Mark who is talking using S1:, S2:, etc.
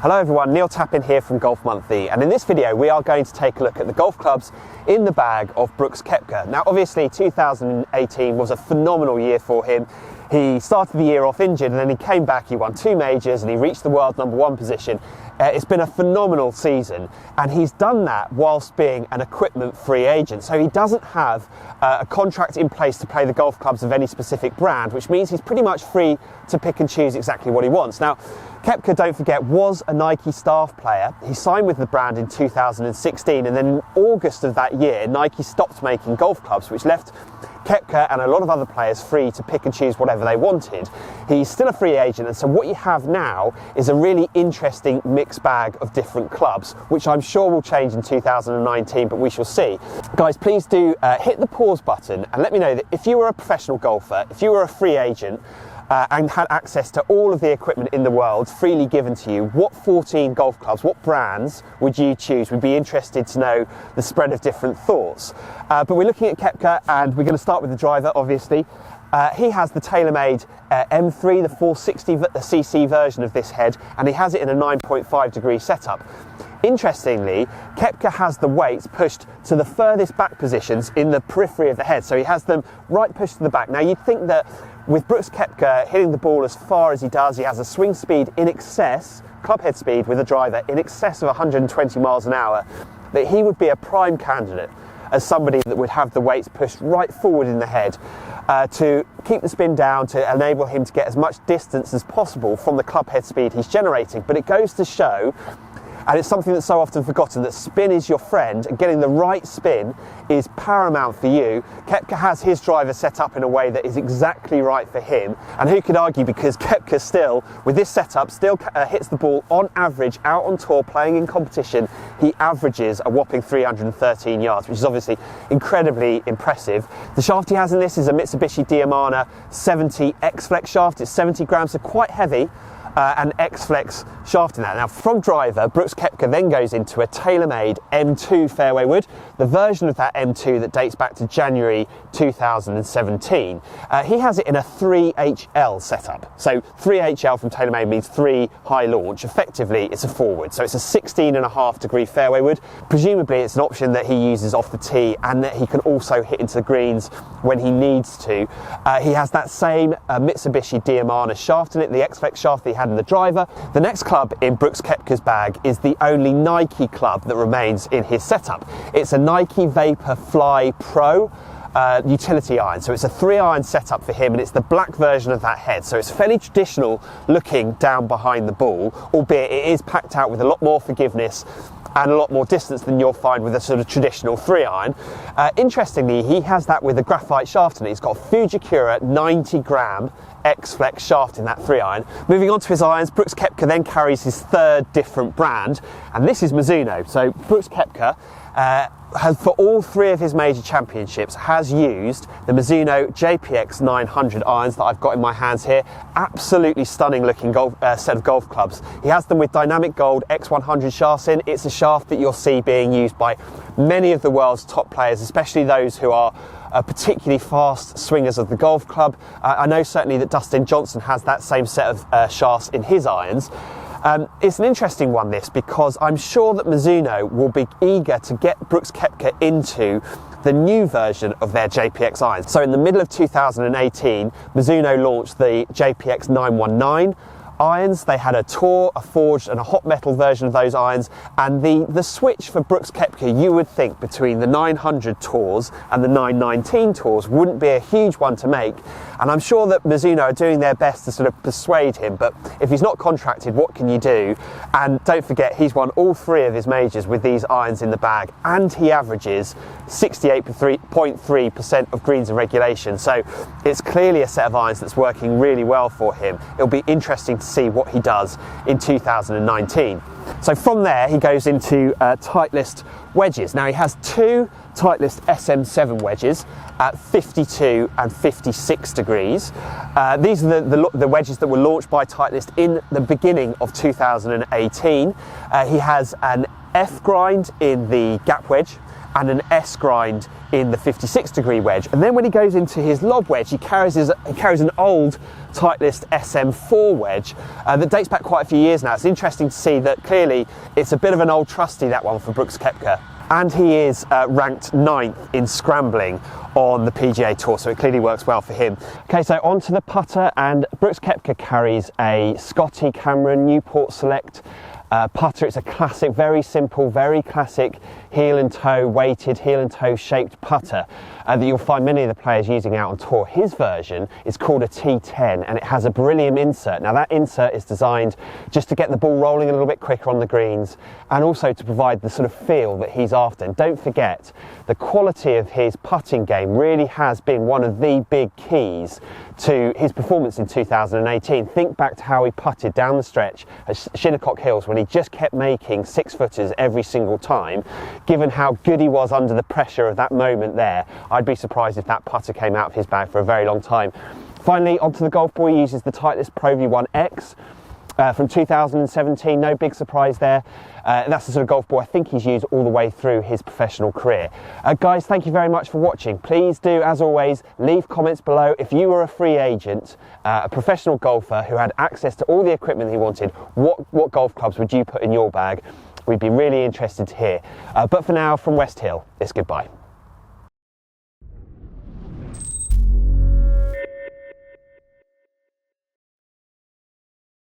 S1: Hello everyone, Neil Tappin here from Golf Monthly, and in this video we are going to take a look at the golf clubs in the bag of Brooks Koepka. Now obviously 2018 was a phenomenal year for him. He started the year off injured and then he came back, he won 2 majors and he reached the world #1 position. It's been a phenomenal season and he's done that whilst being an equipment free agent. So he doesn't have a contract in place to play the golf clubs of any specific brand, which means he's pretty much free to pick and choose exactly what he wants. Now, Koepka, don't forget, was a Nike staff player. He signed with the brand in 2016 and then in August of that year, Nike stopped making golf clubs, which left Koepka and a lot of other players free to pick and choose whatever they wanted. He's still a free agent, and so what you have now is a really interesting mixed bag of different clubs, which I'm sure will change in 2019, but we shall see. Guys, please do hit the pause button and let me know that if you were a professional golfer, if you were a free agent, and had access to all of the equipment in the world freely given to you, what 14 golf clubs, what brands would you choose? We'd be interested to know the spread of different thoughts. But we're looking at Koepka and we're going to start with the driver, obviously. He has the tailor-made M3, the 460cc version of this head, and he has it in a 9.5 degree setup. Interestingly, Koepka has the weights pushed to the furthest back positions in the periphery of the head, so he has them right pushed to the back. Now you'd think that with Brooks Koepka hitting the ball as far as he does, he has a swing speed in excess, club head speed with a driver in excess of 120 miles an hour, that he would be a prime candidate as somebody that would have the weights pushed right forward in the head to keep the spin down, to enable him to get as much distance as possible from the club head speed he's generating. But it goes to show, and it's something that's so often forgotten, that spin is your friend and getting the right spin is paramount for you. Koepka has his driver set up in a way that is exactly right for him, and who could argue, because Koepka still, with this setup, still hits the ball on average out on tour playing in competition. He averages a whopping 313 yards, which is obviously incredibly impressive. The shaft he has in this is a Mitsubishi Diamana 70 X-Flex shaft. It's 70 grams, so quite heavy. An X-Flex shaft in that. Now from driver, Brooks Koepka then goes into a tailor-made M2 fairway wood, the version of that M2 that dates back to January 2017. He has it in a 3HL setup. So 3HL from TaylorMade means 3 high launch. Effectively, it's a forward. So it's a 16.5 degree fairway wood. Presumably it's an option that he uses off the tee and that he can also hit into the greens when he needs to. He has that same Mitsubishi Diamana shaft in it, the X-Flex shaft that he had in the driver. The next club in Brooks Koepka's bag is the only Nike club that remains in his setup. It's a Nike Vapor Fly Pro utility iron. So it's a 3-iron setup for him, and it's the black version of that head. So it's fairly traditional looking down behind the ball, albeit it is packed out with a lot more forgiveness and a lot more distance than you'll find with a sort of traditional 3-iron. Interestingly, he has that with a graphite shaft in it. He's got a Fujikura 90 gram X-Flex shaft in that 3-iron. Moving on to his irons, Brooks Koepka then carries his third different brand, and this is Mizuno. So Brooks Koepka has, for all 3 of his major championships, has used the Mizuno Jpx 900 irons that I've got in my hands here. Absolutely stunning looking set of golf clubs. He has them with dynamic gold X100 shafts in. It's a shaft that you'll see being used by many of the world's top players, especially those who are particularly fast swingers of the golf club. I know certainly that Dustin Johnson has that same set of shafts in his irons. It's an interesting one, this, because I'm sure that Mizuno will be eager to get Brooks Koepka into the new version of their Jpx irons. So in the middle of 2018, Mizuno launched the Jpx 919 irons. They had a tour, a forged and a hot metal version of those irons, and the switch for Brooks Koepka, you would think, between the 900 tours and the 919 tours wouldn't be a huge one to make, and I'm sure that Mizuno are doing their best to sort of persuade him, but if he's not contracted, what can you do? And don't forget, he's won all 3 of his majors with these irons in the bag, and he averages 68.3% of greens in regulation, so it's clearly a set of irons that's working really well for him. It'll be interesting to see what he does in 2019. So from there he goes into Titleist Wedges. Now he has 2 Titleist SM7 wedges at 52 and 56 degrees. These are the wedges that were launched by Titleist in the beginning of 2018. He has an F grind in the gap wedge and an S grind in the 56-degree wedge. And then when he goes into his lob wedge, he carries an old Titleist SM4 wedge that dates back quite a few years now. It's interesting to see that clearly it's a bit of an old trusty, that one, for Brooks Koepka. And he is ranked 9th in scrambling on the PGA Tour, so it clearly works well for him. Okay, so on to the putter, and Brooks Koepka carries a Scotty Cameron Newport Select putter. It's a classic, very simple, very classic heel and toe weighted, heel and toe shaped putter that you'll find many of the players using out on tour. His version is called a T10, and it has a beryllium insert. Now that insert is designed just to get the ball rolling a little bit quicker on the greens, and also to provide the sort of feel that he's after. And don't forget, the quality of his putting game really has been one of the big keys to his performance in 2018. Think back to how he putted down the stretch at Shinnecock Hills when he just kept making 6-footers every single time. Given how good he was under the pressure of that moment there, I'd be surprised if that putter came out of his bag for a very long time. Finally, onto the golf ball, he uses the Titleist Pro V1X from 2017. No big surprise there. That's the sort of golf ball I think he's used all the way through his professional career. Guys, thank you very much for watching. Please do, as always, leave comments below. If you were a free agent, a professional golfer who had access to all the equipment he wanted, what golf clubs would you put in your bag? We'd be really interested to hear. But for now, from West Hill, it's goodbye.